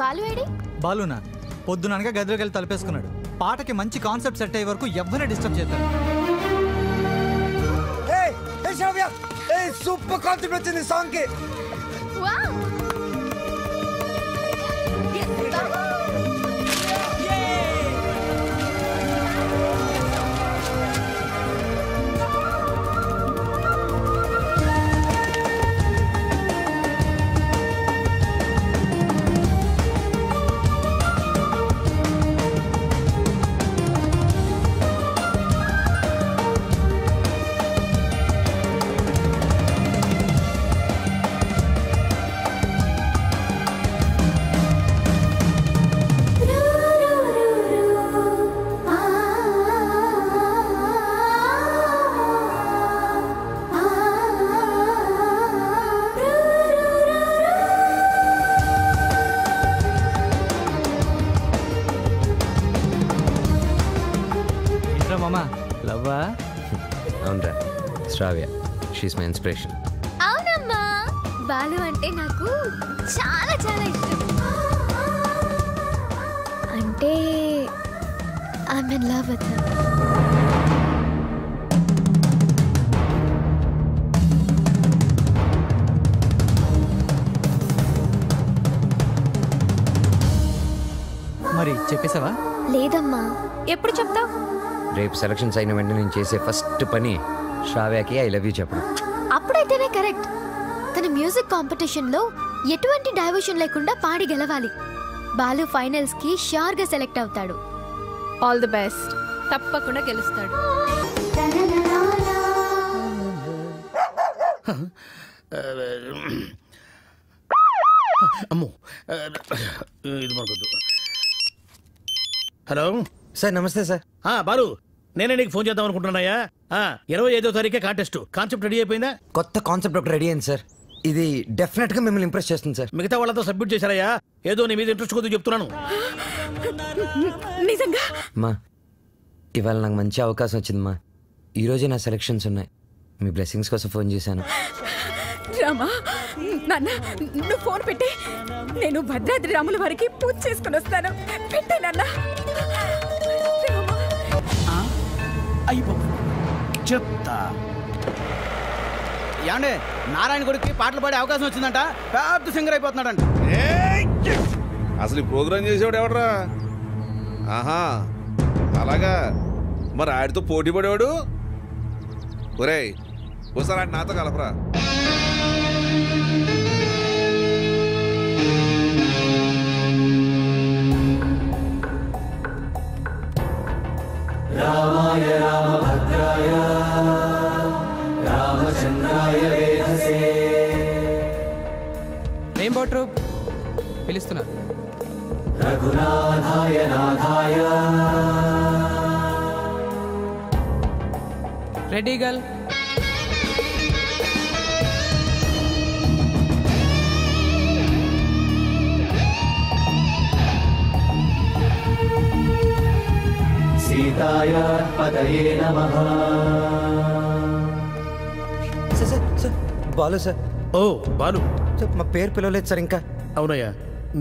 Balu AD? బాలునా పొద్దుననగా గదిలోకి వెళ్ళి తలపేసుకున్నాడు. పాటకి మంచి కాన్సెప్ట్ సెట్ అయ్యే వరకు ఎవరిని డిస్టర్బ్ చేస్తాను. సూపర్ కాన్సెప్ట్ వచ్చింది సాంగ్ కి. అవునరా శ్రావ్య, షీస్ మై ఇన్స్పిరేషన్. అవునమ్మా, బాలు అంటే నాకు చాలా చాలా ఇష్టం. అంటే I'm in love with him. మరి చెప్పేసావా? లేదమ్మా. ఎప్పుడు చెప్తావు? రేపు సెలక్షన్స్ అయిన వెంటనే నేను చేసే ఫస్ట్ పని శ్రావ్యకి ఐ లవ్ యూ చెప్పడం. అప్పుడైతేనే కరెక్ట్. తన మ్యూజిక్ కాంపిటీషన్ లో ఎటువంటి డైవర్షన్ లేకుండా పాడి గెలవాలి. బాలు ఫైనల్స్ కి షూర్ గా సెలెక్ట్ అవుతాడు. All the best. తప్పకుండా గెలుస్తాడు. అమ్మో, ఇది మనకొద్దు. హలో సార్, నమస్తే సార్. బాలు, నేనే నీకు ఫోన్ చేద్దాం అనుకుంటున్నాయా. 25వ తారీఖే కాంటెస్ట్. కాన్సెప్ట్ రెడీ అయిపోయిందా? కొత్త కాన్సెప్ట్ ఒకటి రెడీ అయింది సార్. ఇది డెఫినెట్ గా మిమ్మల్ని ఇంప్రెస్ చేస్తుంది సార్. మిగతా వాళ్ళతో సబ్మిట్ చేశారయ్యా. ఏదో నీ మీద ఇంట్రెస్ట్ కొద్ది చెప్తున్నాను. నిజంగా మా ఇవాళ నాకు మంచి అవకాశం వచ్చిందమ్మా. ఈరోజే నా సెలక్షన్స్ ఉన్నాయి. మీ బ్లెస్సింగ్స్ కోసం ఫోన్ చేశాను. రామా, నాన్న నువ్వు ఫోన్ పెట్టి, నేను భద్రాద్రి రాముల వారికి పూజ చేసుకుని వస్తాను. పెట్టే నాన్న. చెప్తా. ఏమండే, నారాయణ గుడికి పాటలు పాడే అవకాశం వచ్చిందంట. పెద్ద సింగర్ అయిపోతున్నాడంట. అసలు ఈ ప్రోగ్రామ్ చేసేవాడు ఎవడరా? ఆహా, అలాగా. మరి ఆడితో పోటీ పడేవాడు. ఒరేయ్, ఒకసారి ఆడి నాతో కలపరా. రామాయ రామభద్రాయ రామచంద్రాయ వేధసే. రెయిన్బో ట్రూప్ పిలుస్తున్నారు. రఘునాథాయ నాథాయ. Ready girl. సీతాయ పతయే నమః. Sir, Balu sir. ఓ బాలు సార్, మా పేరు పిలవలేదు సార్ ఇంకా. అవునయ్యా,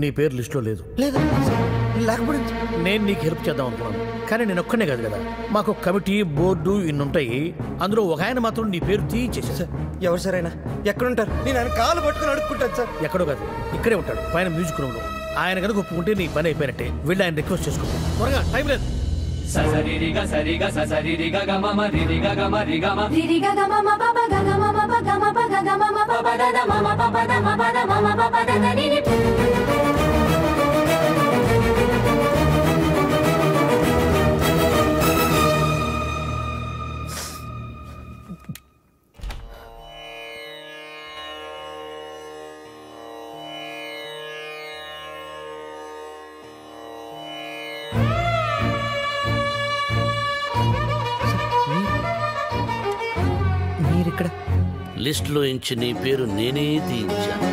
నీ పేరు లిస్టులో లేదు. లేదు లేకపోతే నేను నీకు హెల్ప్ చేద్దాం అనుకున్నాను, కానీ నేను ఒక్కనే కాదు కదా. మాకు కమిటీ, బోర్డు ఇన్ని ఉంటాయి. అందులో ఒక ఆయన మాత్రం నీ పేరు తీయించేసి. సార్, ఎవరు సార్ ఆయన? ఎక్కడుంటారు? నేను ఆయన కాలు పట్టుకుని అడుక్కుంటాను సార్. ఎక్కడో కాదు, ఇక్కడే ఉంటాడు, పైన మ్యూజిక్ రూమ్ లో. ఆయన కనుక ఒప్పుకుంటే నీ పని అయిపోయినట్టే. వెళ్ళి ఆయన రిక్వెస్ట్ చేసుకుంటాం. త్వరగా, టైం లేదు. ససరిరిగ సరిగ ససరిరిగ గమమ రిరిగ గమ రిగమ రిరిగ గమమ పప గమ పప గమ పగ గమ పప దద మమ పప ద మప ద మమ పప ద ని. మీరిక్కడ లిస్టులో ఇంచి నీ పేరు నేనే తీయించాను.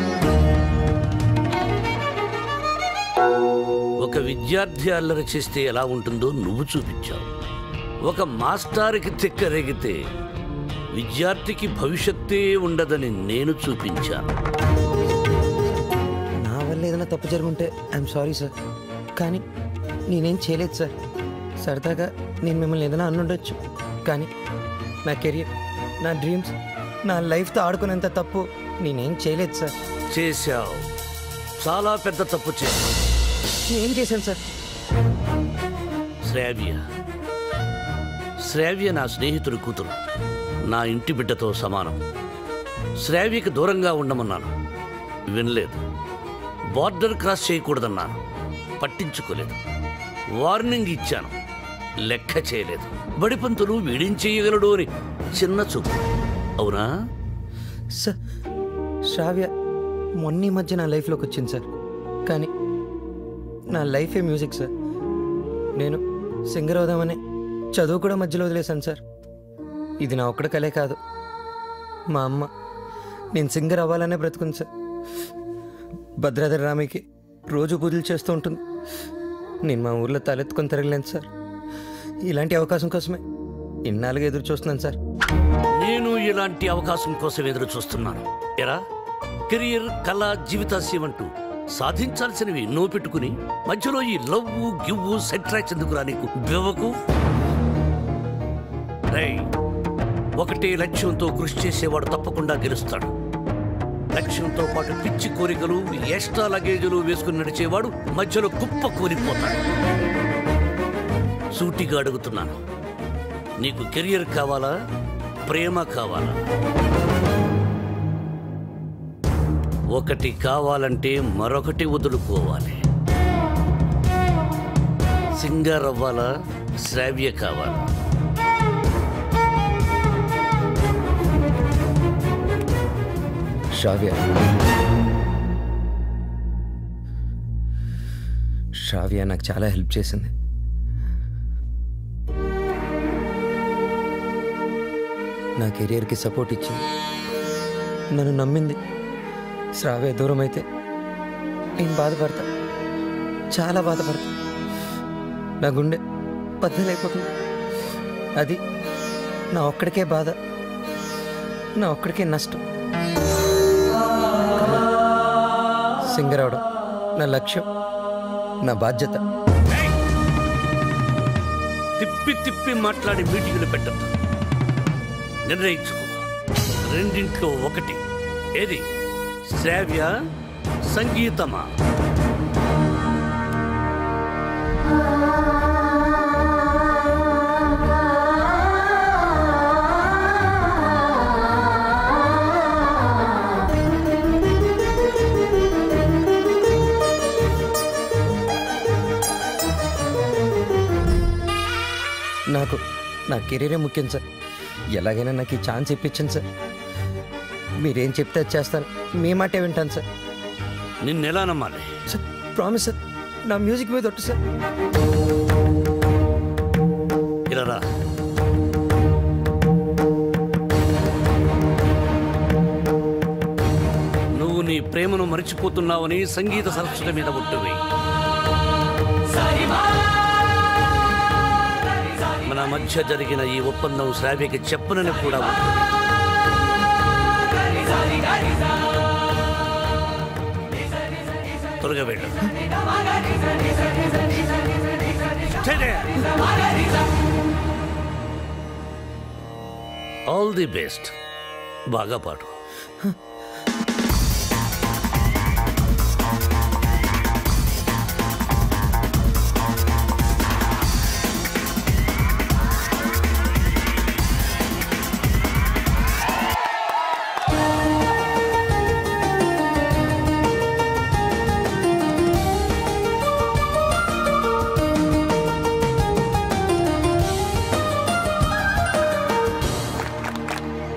ఒక విద్యార్థి అల్లరి చేస్తే ఎలా ఉంటుందో నువ్వు చూపించావు. ఒక మాస్టార్కి తిక్కరేగితే విద్యార్థికి భవిష్యత్తే ఉండదని నేను చూపించాను. నా వల్ల ఏదైనా ఏదైనా తప్పు జరుగుంటే ఐఎమ్ సారీ సార్, కానీ నేనేం చేయలేదు సార్. సరదాగా నేను మిమ్మల్ని ఏదైనా అనుండొచ్చు, కానీ నా కెరియర్, నా డ్రీమ్స్, నా లైఫ్తో ఆడుకునేంత తప్పు నేనేం చేయలేదు సార్. చేశావు, చాలా పెద్ద తప్పు చేశావు. నేనేం చేశాను సార్? శ్రావ్య నా స్నేహితుడి కూతురు, నా ఇంటి బిడ్డతో సమానం. శ్రావ్యకి దూరంగా ఉండమన్నాను, వినలేదు. బార్డర్ క్రాస్ చేయకూడదన్నాను, పట్టించుకోలేదు. వార్నింగ్ ఇచ్చాను, లెక్క చేయలేదు. బడిపంతులు వీడేం చేయగలడు అని చిన్న చూపు. అవునా సార్? శ్రావ్య మొన్న మధ్య నా లైఫ్లోకి వచ్చింది సార్, కానీ నా లైఫే మ్యూజిక్ సార్. నేను సింగర్ అవుదామని చదువు కూడా మధ్యలో వదిలేశాను సార్. ఇది నా ఒక్కడ కలే కాదు, మా అమ్మ నేను సింగర్ అవ్వాలనే బ్రతుకుంది సార్. భద్రాద్రి రామయ్యకి రోజు పూజలు చేస్తూ ఉంటుంది. నేను మా ఊర్లో తలెత్తుకొని తిరగలేను సార్. ఇలాంటి అవకాశం కోసమే ఇన్నాళ్ళుగా ఎదురు చూస్తున్నాను సార్. నేను ఇలాంటి అవకాశం కోసం ఎదురు చూస్తున్నాను. ఎరా, కెరియర్, కళ, జీవితాశయం అంటూ సాధించాల్సినవి ఎన్నో పెట్టుకుని మధ్యలో ఈ లవ్వు గివ్వు సెట్రాక్స్ ఎందుకురా నీకు? బెవకు. ఒకటే లక్ష్యంతో కృషి చేసేవాడు తప్పకుండా గెలుస్తాడు. లక్ష్యంతో పాటు పిచ్చి కోరికలు, ఎక్స్ట్రా లగేజీలు వేసుకుని నడిచేవాడు మధ్యలో కుప్ప కూలిపోతాడు. సూటిగా అడుగుతున్నాను, నీకు కెరియర్ కావాలా, ప్రేమ కావాలా? ఒకటి కావాలంటే మరొకటి వదులుకోవాలి. సింగర్ అవ్వాలా, శ్రావ్య కావాలా? శ్రావ్య నాకు చాలా హెల్ప్ చేసింది. నా కెరియర్కి సపోర్ట్ ఇచ్చింది, నన్ను నమ్మింది. శ్రావ్య దూరం అయితే నేను బాధపడతా, చాలా బాధపడతా. నా గుండె బద్దలైపోతుంది. అది నా ఒక్కడికే బాధ, నా ఒక్కడికే నష్టం. సింగర్ అవడం నా లక్ష్యం, నా బాధ్యత. తిప్పి తిప్పి మాట్లాడి మీటింగులు పెట్టద్దు. నిర్ణయించుకో, రెండింట్లో ఒకటి. ఏది, శ్రావ్య సంగీతమా? నాకు నా కెరీరే ముఖ్యం సార్. ఎలాగైనా నాకు ఈ ఛాన్స్ ఇప్పించండి సార్. మీరేం చెప్తే చేస్తాను, మీ మాటే వింటాను సార్. నిన్నెలా నమ్మాలి సార్? ప్రామిస్ సార్, నా మ్యూజిక్ మీద ఒట్టు సార్. ఇలా రా. నువ్వు నీ ప్రేమను మరిచిపోతున్నావని సంగీత సరస్వతి మీద ఒట్టువి. మన మధ్య జరిగిన ఈ ఒప్పందం శ్రావ్యకి చెప్పనని కూడా త్వరగా వెళ్ళు. All the best. బాగా పాడు.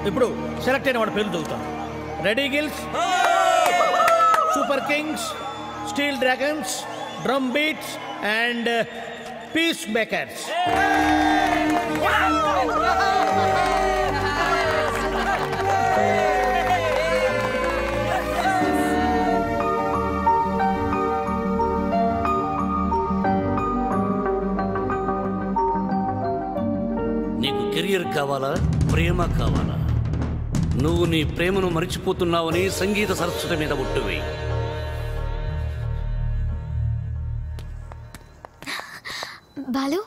ఇప్పుడు సెలెక్ట్ అయిన వాడి పేరు చదువుతాను. Ready gills, super kings, steel dragons, drum beats and peace makers. నీకు కెరియర్ కావాలా, ప్రేమ కావాలా? నువ్వు నీ ప్రేమను మరిచిపోతున్నావని సంగీత సరస్వతి మీద ఒట్టువి. బాలు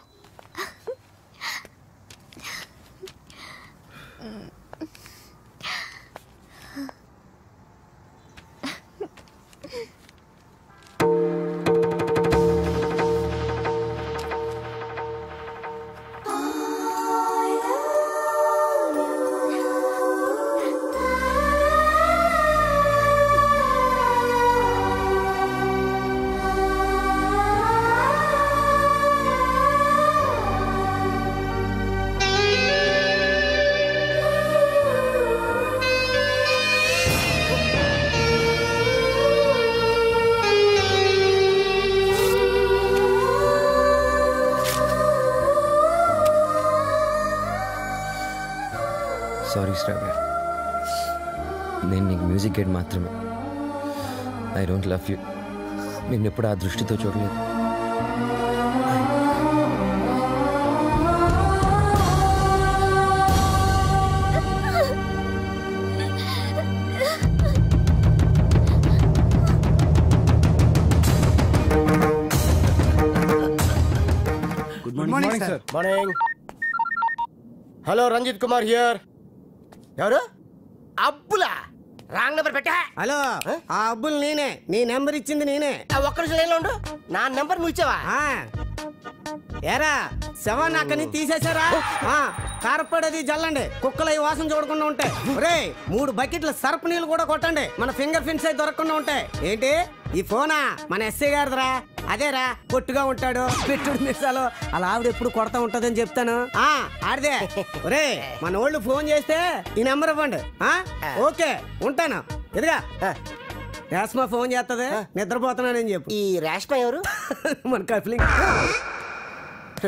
సారీ శ్రావ్య, నేను నీకు మ్యూజిక్ గైడ్ మాత్రమే. I don't love you. నిన్నెప్పుడు ఆ దృష్టితో చూడలేదు. Good morning sir. Morning. Hello, Ranjith Kumar here. ఎవరు? అబ్బులా? రాంగ్ నెంబర్ పెట్టా. హలో, ఆ అబ్బుల్ నేనే. నీ నెంబర్ ఇచ్చింది నేనే. ఒక్క నిమిషం లైన్లో ఉండు. నా నెంబర్ నువ్వు ఇచ్చావా? ఏరా శవాన్ని అక్కడి తీసేశారా? కారపడేది జల్లండి, కుక్కలు ఈ వాసన చూడకుండా ఉంటాయి. ఒరే 3 బకెట్ల సర్ఫ్ నీళ్ళు కూడా కొట్టండి, మన ఫింగర్ ప్రింట్స్ అయితే దొరకకుండా ఉంటాయి. ఏంటి ఈ ఫోనా? మన ఎస్ఐ గారిదిరా. అదేరా, పొట్టుగా ఉంటాడు, పెట్టుడు మిసాలు, అలా ఆవిడ ఎప్పుడు కొడతా ఉంటదని చెప్తాను. ఆడిదే. ఒరే మన వాళ్ళు ఫోన్ చేస్తే ఈ నెంబర్ ఇవ్వండి. ఓకే ఉంటాను. ఎదుగా రేష్మ ఫోన్ చేస్తుంది, నిద్రపోతున్నానని చెప్పు. ఈ రేష్మ ఎవరు? మన కప్లింగ్.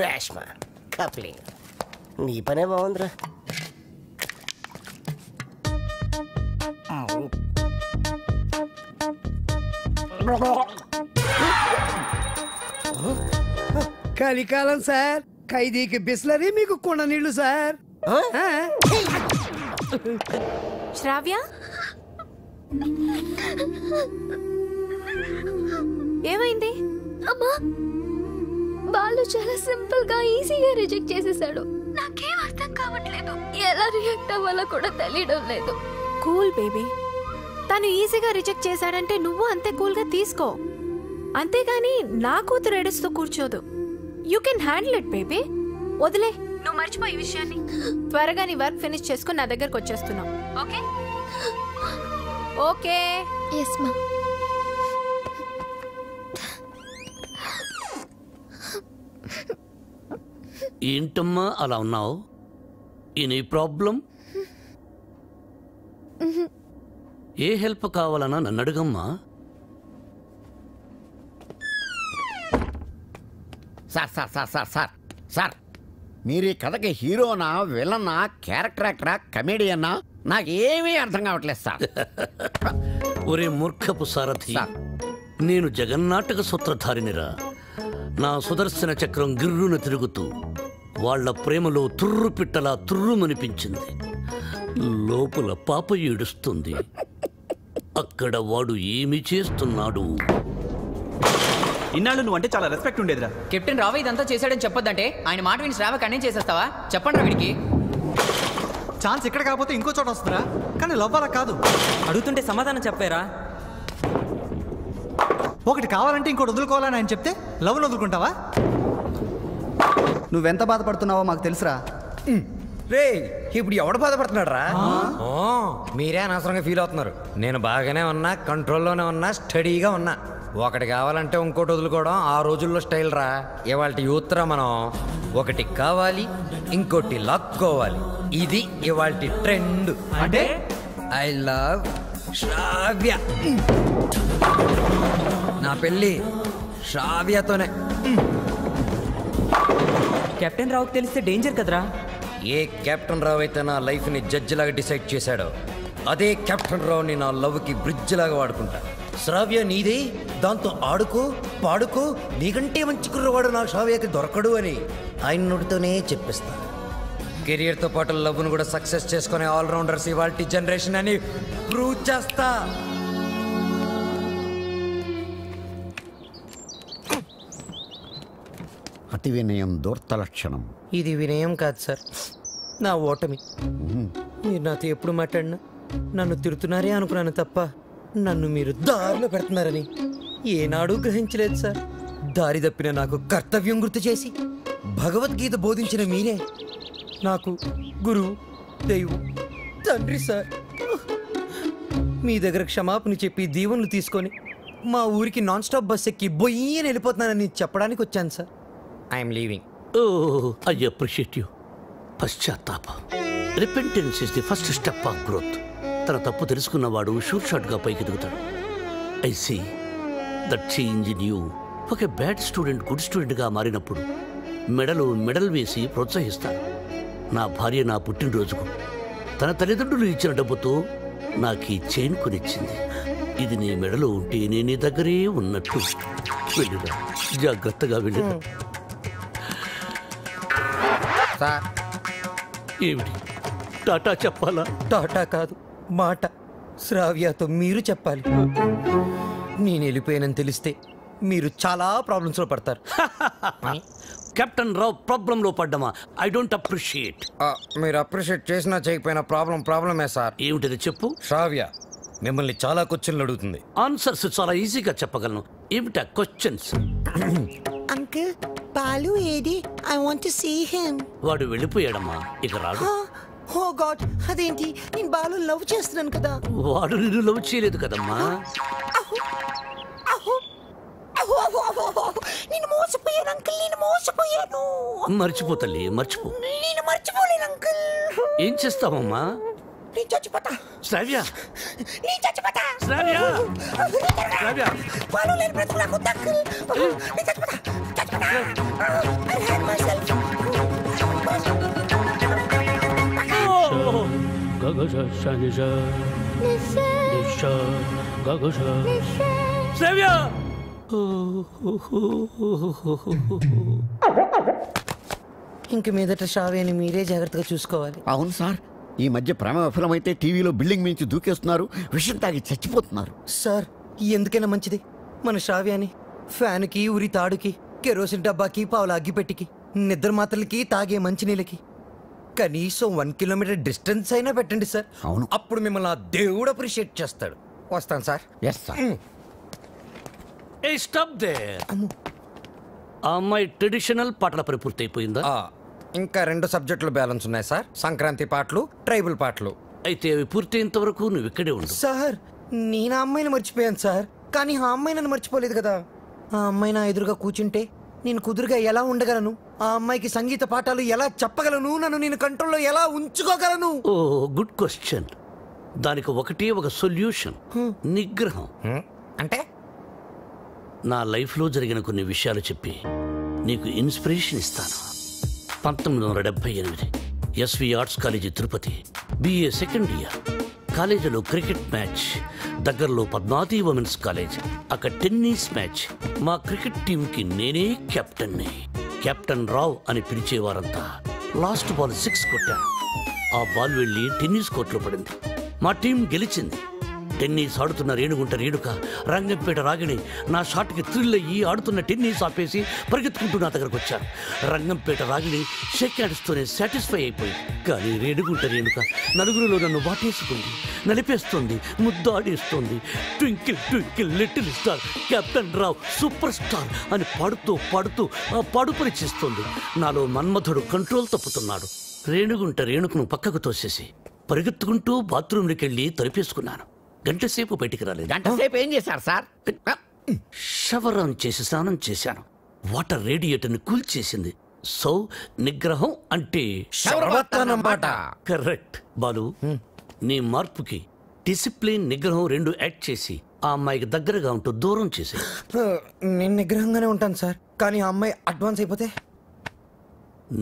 రేష్మ కప్లింగ్. నీ పనే బాగుందిరా. కలికాలం సార్, ఖైదీకి బిస్లరీ, మీకు కుండ నీళ్లు సార్. శ్రావ్య, ఏమైంది? అమ్మా, బాలు చాలా సింపుల్ గా ఈజీగా రిజెక్ట్ చేసేసాడు. నాకేం అర్థం కావట్లేదు, ఎలా రియాక్ట్ అవ్వాలో కూడా తెలియడం లేదు. కూల్ బేబీ, తను ఈజీగా రిజెక్ట్ చేశాడంటే నువ్వు అంతే కూల్ గా తీసుకో. అంతేగాని నా కూతురు ఏడుస్తూ కూర్చోదు. You can handle it baby. వదిలే, నువ్వు మర్చిపోయి విషయాన్ని. త్వరగా నీ వర్క్ ఫినిష్ చేసుకుని నా దగ్గరకు వచ్చేస్తున్నావు. Okay okay. ఎస్ మా. ఏంటమ్మా అలా ఉన్నావు? Any problem? ఏ హెల్ప్ కావాలన్నా నన్ను అడుగమ్మా. Sir sir sir sir sir sir, మీరు ఈ కథకి హీరోనా, విలన్నా, క్యారెక్టర్ యాక్టరా, కమెడియన్నా, నాకేమీ అర్థం కావట్లేదు సార్. ఒరే మూర్ఖపు సారథి, నేను జగన్నాటక సూత్రధారినిరా. నా సుదర్శన చక్రం గిర్రున తిరుగుతూ వాళ్ల ప్రేమలో తుర్రు పిట్టలా తుర్రుమనిపించింది. లోపల పాప ఏడుస్తుంది. అక్కడ వాడు ఏమి చేస్తున్నాడు? ఇన్నాళ్ళు నువ్వు అంటే చాలా రెస్పెక్ట్ ఉండేదిరా. కెప్టెన్ రావు ఇదంతా చేశాడని చెప్పొద్దంటే ఆయన మాట విని శ్రావ కన్నేం చేసేస్తావా? చెప్పండి రా వీడికి. ఛాన్స్ ఇక్కడ కాకపోతే ఇంకో చోట వస్తుందా? కానీ లవ్ అలా కాదు. అడుగుతుంటే సమాధానం చెప్పారా? ఒకటి కావాలంటే ఇంకోటి వదులుకోవాలని ఆయన చెప్తే లవ్ను వదులుకుంటావా? నువ్వెంత బాధపడుతున్నావో మాకు తెలుసురా. రే, ఇప్పుడు ఎవడు బాధపడుతున్నాడు రా? మీరే అనవసరంగా ఫీల్ అవుతున్నారు. నేను బాగానే ఉన్నా, కంట్రోల్లోనే ఉన్నా, స్టడీగా ఉన్నా. ఒకటి కావాలంటే ఇంకోటి వదులుకోవడం ఆ రోజుల్లో స్టైల్ రా. ఇవాళ యూత్ రా మనం. ఒకటి కావాలి, ఇంకోటి లాక్కోవాలి. ఇది ఇవాళ ట్రెండ్. అంటే ఐ లవ్ శ్రావ్య. నా పెళ్ళి శ్రావ్యతోనే. కెప్టెన్ రావుకి తెలిస్తే డేంజర్ కదరా. ఏ కెప్టెన్ రావు అయితే నా లైఫ్ని జడ్జి లాగా డిసైడ్ చేశాడో, అదే కెప్టెన్ రావుని నా లవ్కి బ్రిడ్జ్ లాగా వాడుకుంటా. శ్రావ్య నీదే, దాంతో ఆడుకో పాడుకో, నీకంటే మంచి కుర్రవాడు నా శ్రావ్యకి దొరకడు అని ఆయన నోటితోనే చెప్పిస్తా. కెరియర్తో పాటు లవ్ను కూడా సక్సెస్ చేసుకునే ఆల్రౌండర్స్ ఇవాల్టి జనరేషన్ అని ప్రూవ్ చేస్తా. అతి వినయం దూర్త లక్షణం. ఇది వినయం కాదు సార్, నా ఓటమి. మీరు నాతో ఎప్పుడు మాట్లాడినా నన్ను తిడుతున్నారే అనుకున్నాను తప్ప నన్ను మీరు దారిలో పెడుతున్నారని ఏనాడూ గ్రహించలేదు సార్. దారి తప్పిన నాకు కర్తవ్యం గుర్తు చేసి భగవద్గీత బోధించిన మీరే నాకు గురువు, దైవం, తండ్రి సార్. మీ దగ్గర క్షమాపణ చెప్పి దీవెనలు తీసుకొని మా ఊరికి నాన్ స్టాప్ బస్ ఎక్కి బొయ్యి అని వెళ్ళిపోతున్నానని చెప్పడానికి వచ్చాను sir. I'm leaving. I appreciate you. పశ్చాత్తాపం, repentance is the first step of growth. తన తప్పు తెలుసుకున్నవాడు షూర్ షాట్గా పైకి ఎదుగుతాడు. I see that change in you. ఒక బ్యాడ్ స్టూడెంట్ గుడ్ స్టూడెంట్గా మారినప్పుడు మెడల్ వేసి ప్రోత్సహిస్తాను. నా భార్య నా పుట్టినరోజుకు తన తల్లిదండ్రులు ఇచ్చిన డబ్బుతో నాకు ఈ చైన్ కొనిచ్చింది. ఇది నీ మెడలో ఉంటే నేను నీ దగ్గరే ఉన్నట్టు. వెళ్ళిరా, జాగ్రత్తగా వెళ్ళిరా. ఏమిటి, టాటా చెప్పాలా? టాటా కాదు, మాట. శ్రావ్యతో మీరు చెప్పాలి. నేను వెళ్ళిపోయానని తెలిస్తే మీరు చాలా ప్రాబ్లమ్స్లో పడతారు. కెప్టెన్ రావు ప్రాబ్లంలో పడ్డమా? I don't appreciate. మీరు అప్రిషియేట్ చేసినా చేయకపోయినా ప్రాబ్లమే సార్. ఏమిటది చెప్పు. శ్రావ్య మిమ్మల్ని చాలా క్వశ్చన్లు అడుగుతుంది. ఆన్సర్స్ చాలా ఈజీగా చెప్పగలను. ఏమిటా క్వశ్చన్స్? అంకుల్, బాలు ఏది? I want to see him. వాడు వెళ్ళిపోయాడమ్మా, ఇక రాడు. ఓ గాడ్, అదేంటి? నేను బాలు లవ్ చేస్తున్నాను కదా. వాడు నిన్ను లవ్ చేయలేదు కదమ్మా. నేను మోసపోయాను అంకుల్, నేను మోసపోయాను. మర్చిపో తల్లి, మర్చిపో. నేను మర్చిపోలేను అంకుల్. ఏం చేస్తావమ్మా? నేను చచ్చిపోతా. శ్రావ్య, నేను చచ్చిపోతా. శ్రావ్య, శ్రావ్య. బాలు లేని బ్రతుకు నాకు వద్దు అంకుల్. నేను చచ్చిపోతా, చచ్చిపోతా. I hate myself. శ్రావ్య. ఇంక మీదట శ్రావ్యని మీరే జాగ్రత్తగా చూసుకోవాలి. అవును సార్, ఈ మధ్య ప్రేమ విఫలమైతే టీవీలో బిల్డింగ్ మించి దూకేస్తున్నారు, విషయం తాగి చచ్చిపోతున్నారు. సార్ ఎందుకైనా మంచిది మన శ్రావ్యాన్ని ఫ్యాన్కి, ఉరి తాడుకి, కెరోసిన్ డబ్బాకి, పావుల అగ్గిపెట్టికి, నిద్ర మాత్రలకి, తాగే మంచినీళ్ళకి కనీసం 1 కిలోమీటర్ డిస్టెన్స్ అయినా పెట్టండి సార్. అవును, అప్పుడు మిమ్మల్ని ఆ దేవుడు అప్రిషియేట్ చేస్తాడు. వస్తాను sir. Yes sir. Hey stop there. ఆ అమ్మాయి ట్రెడిషనల్ పాటల పని పూర్తయిపోయిందా? ఇంకా 2 సబ్జెక్టులు బ్యాలెన్స్ ఉన్నాయి సార్. సంక్రాంతి పాటలు, ట్రైబల్ పాటలు. అయితే అవి పూర్తయినంత వరకు నువ్వు ఇక్కడే ఉండు. సార్ నేను ఆ అమ్మాయిని మర్చిపోయాను సార్, కానీ ఆ అమ్మాయి నన్ను మర్చిపోలేదు కదా. ఆ అమ్మాయి నా ఎదురుగా కూర్చుంటే నేను కుదురుగా ఎలా ఉండగలను? ఆ అమ్మాయికి సంగీత పాఠాలు ఎలా చెప్పగలను? నన్ను నేను కంట్రోల్లో ఎలా ఉంచుకోగలను? ఓ గుడ్ క్వశ్చన్. దానికి ఒకటే ఒక సొల్యూషన్, నిగ్రహం. అంటే నా లైఫ్లో జరిగిన కొన్ని విషయాలు చెప్పి నీకు ఇన్స్పిరేషన్ ఇస్తాను. 1978 SV arts college Tirupati, BA second year. కాలేజీలో క్రికెట్ మ్యాచ్, దగ్గరలో పద్మావతి ఉమెన్స్ కాలేజ్. అక్కడ టెన్నిస్ మ్యాచ్. మా క్రికెట్ టీంకి నేనే కెప్టెన్ని. కెప్టెన్ రావ్ అని పిలిచేవారంతా. లాస్ట్ బాల్ 6 కొట్టాను. ఆ బాల్ వెళ్ళి టెన్నిస్ కోర్టులో పడింది. మా టీం గెలిచింది. టెన్నిస్ ఆడుతున్న రేణుక రంగంపేట రాగిణి నా షాట్కి థ్రిల్ అయ్యి ఆడుతున్న టెన్నిస్ ఆపేసి పరిగెత్తుకుంటూ నా దగ్గరకు వచ్చారు. రంగంపేట రాగిణి షేక్ హ్యాండ్స్తోనే సాటిస్ఫై అయిపోయింది. కానీ రేణుక నలుగురిలో నన్ను వాటేసుకుంది, నలిపేస్తుంది, ముద్దాడేస్తుంది. Twinkle twinkle little star, captain Rao super star అని పాడుతూ పాడుపరి చేస్తుంది. నాలో మన్మధుడు కంట్రోల్ తప్పుతున్నాడు. రేణుకును పక్కకు తోసేసి పరిగెత్తుకుంటూ బాత్రూంలోకి వెళ్ళి తలుపేసుకున్నాను. గంటసేపు బయటికి రాలేదు. గంటసేపు ఏం చేశారు సార్? షవర్ ఆన్ చేసి స్నానం చేశాను. వాటర్ రేడియేటర్ని కూల్చేసింది. సో నిగ్రహం అంటే కరెక్ట్. బాలు, నీ మార్పుకి డిసిప్లిన్, నిగ్రహం 2 యాడ్ చేసి ఆ అమ్మాయికి దగ్గరగా ఉంటూ దూరం చేసి. నేను నిగ్రహంగానే ఉంటాను సార్, కానీ ఆ అమ్మాయి అడ్వాన్స్ అయిపోతే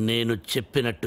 నేను చెప్పినట్టు